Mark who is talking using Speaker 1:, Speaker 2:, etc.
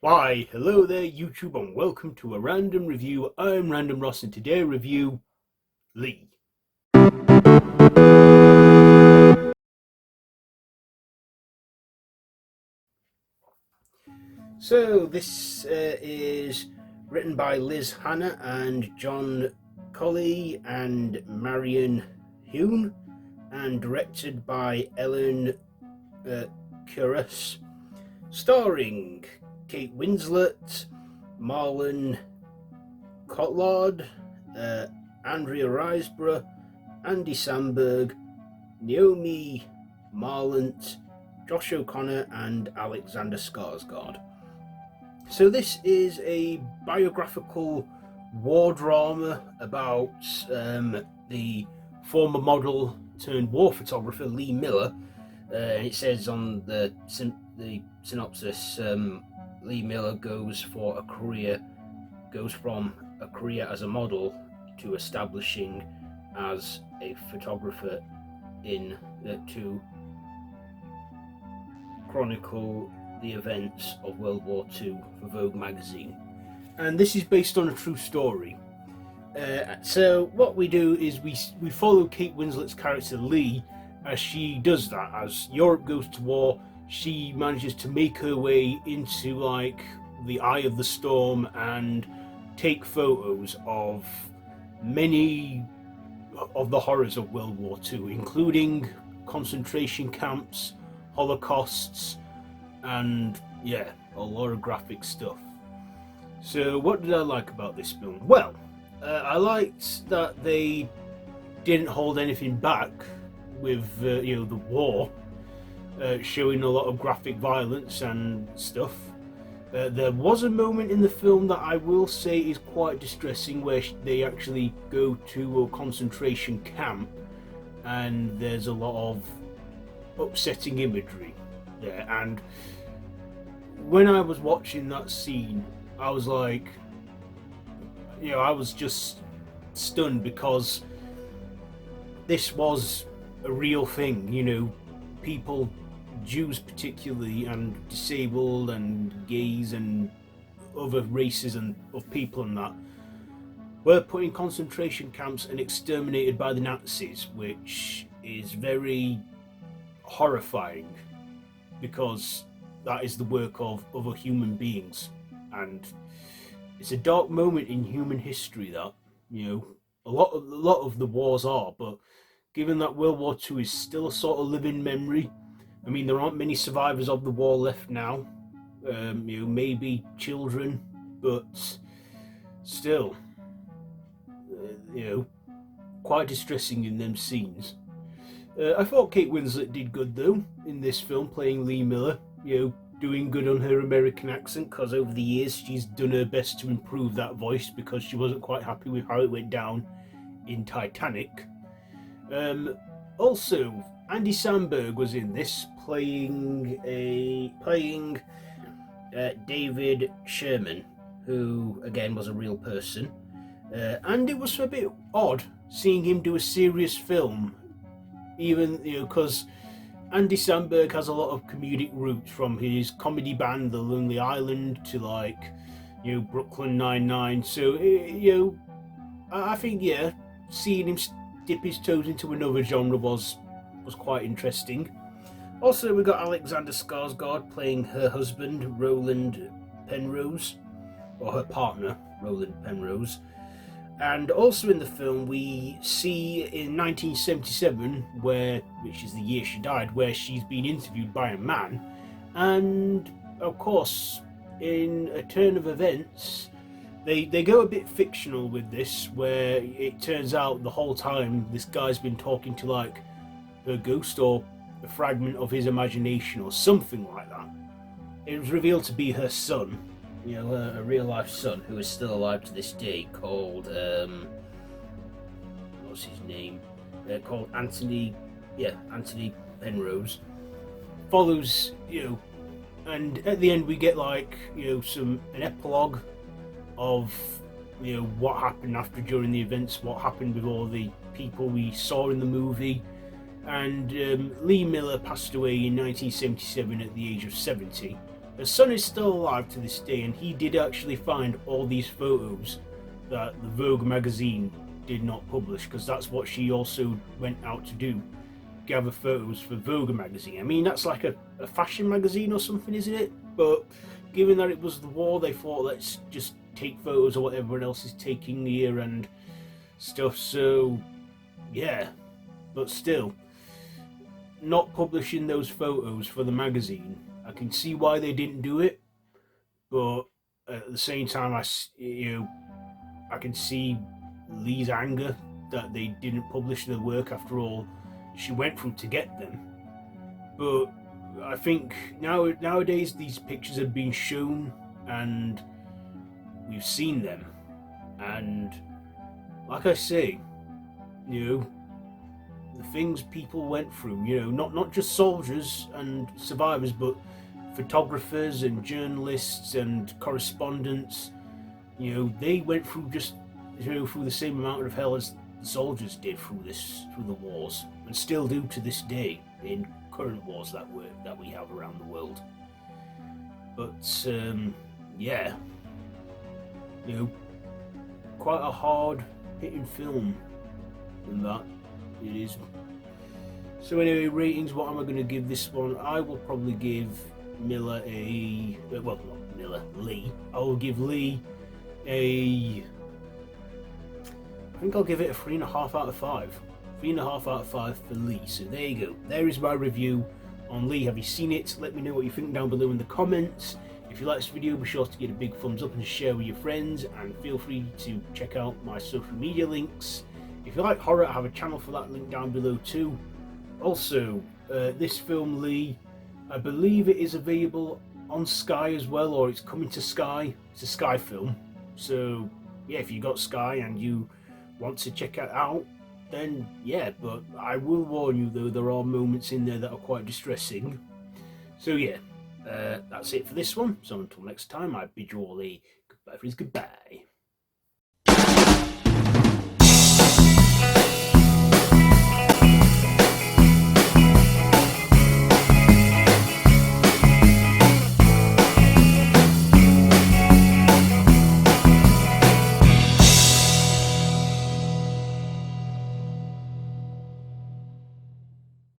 Speaker 1: Why, hello there YouTube and welcome to a random review. I'm Random Ross and today I review Lee. So this is written by Liz Hannah and John Colley and Marion Hune and directed by Ellen Kuras, starring Kate Winslet, Marlon Cotlard, Andrea Riseborough, Andy Samberg, Naomi Marlant, Josh O'Connor and Alexander Skarsgard. So this is a biographical war drama about the former model turned war photographer Lee Miller. It says on the synopsis, Lee Miller goes from a career as a model to establishing as a photographer to chronicle the events of World War II for Vogue Magazine. And this is based on a true story. So what we do is we follow Kate Winslet's character Lee as she does that. As Europe goes to war, she manages to make her way into like the eye of the storm and take photos of many of the horrors of World War II, including concentration camps, holocausts, and yeah, a lot of graphic stuff. So what did I like about this film? Well, I liked that they didn't hold anything back with the war, showing a lot of graphic violence and stuff. There was a moment in the film that I will say is quite distressing, where they actually go to a concentration camp and there's a lot of upsetting imagery there. And when I was watching that scene, I was like, I was just stunned, because this was a real thing. People, Jews particularly, and disabled and gays and other races and of people and that, were put in concentration camps and exterminated by the Nazis, which is very horrifying, because that is the work of other human beings, and it's a dark moment in human history that a lot of the wars are. But given that World War II is still a sort of living memory, I mean, there aren't many survivors of the war left now, maybe children, but still, quite distressing in them scenes. I thought Kate Winslet did good though in this film, playing Lee Miller, doing good on her American accent, because over the years she's done her best to improve that voice, because she wasn't quite happy with how it went down in Titanic. Also, Andy Samberg was in this, playing David Sherman, who again was a real person, and it was a bit odd seeing him do a serious film, even because Andy Samberg has a lot of comedic roots, from his comedy band The Lonely Island to Brooklyn Nine-Nine. So I think seeing him dip his toes into another genre was quite interesting. Also, we got Alexander Skarsgård playing her husband Roland Penrose, or her partner Roland Penrose. And also in the film we see in 1977, which is the year she died, where she's been interviewed by a man, and of course in a turn of events they go a bit fictional with this, where it turns out the whole time this guy's been talking to like her ghost or a fragment of his imagination or something like that. It was revealed to be her son, a real life son who is still alive to this day, called what's his name? Called Anthony Penrose. Follows, and at the end we get an epilogue of what happened during the events, what happened with all the people we saw in the movie. And Lee Miller passed away in 1977 at the age of 70, Her son is still alive to this day, and he did actually find all these photos that the Vogue magazine did not publish, because that's what she also went out to do, gather photos for Vogue magazine. I mean, that's like a fashion magazine or something, isn't it? But given that it was the war, they thought, let's just take photos of what everyone else is taking here and stuff. So yeah, but still, not publishing those photos for the magazine, I can see why they didn't do it, but at the same time, I can see Lee's anger that they didn't publish the work. After all, she went through to get them. But I think nowadays these pictures have been shown and we've seen them, and like I say, the things people went through, not just soldiers and survivors, but photographers and journalists and correspondents, they went through through the same amount of hell as the soldiers did through the wars, and still do to this day in current wars that we have around the world. But yeah, quite a hard hitting film, and that it is. So anyway, ratings, what am I going to give this one? I will probably give Miller Lee. I will give Lee I think I'll give it a 3.5 out of 5. 3.5 out of 5 for Lee. So there you go. There is my review on Lee. Have you seen it? Let me know what you think down below in the comments. If you like this video, be sure to give it a big thumbs up and share with your friends, and feel free to check out my social media links. If you like horror, I have a channel for that, link down below too. Also, this film, Lee, I believe it is available on Sky as well, or it's coming to Sky. It's a Sky film. So yeah, if you got Sky and you want to check it out, then yeah, but I will warn you though, there are moments in there that are quite distressing. So yeah, that's it for this one. So until next time, I bid you all a goodbye, friends, goodbye.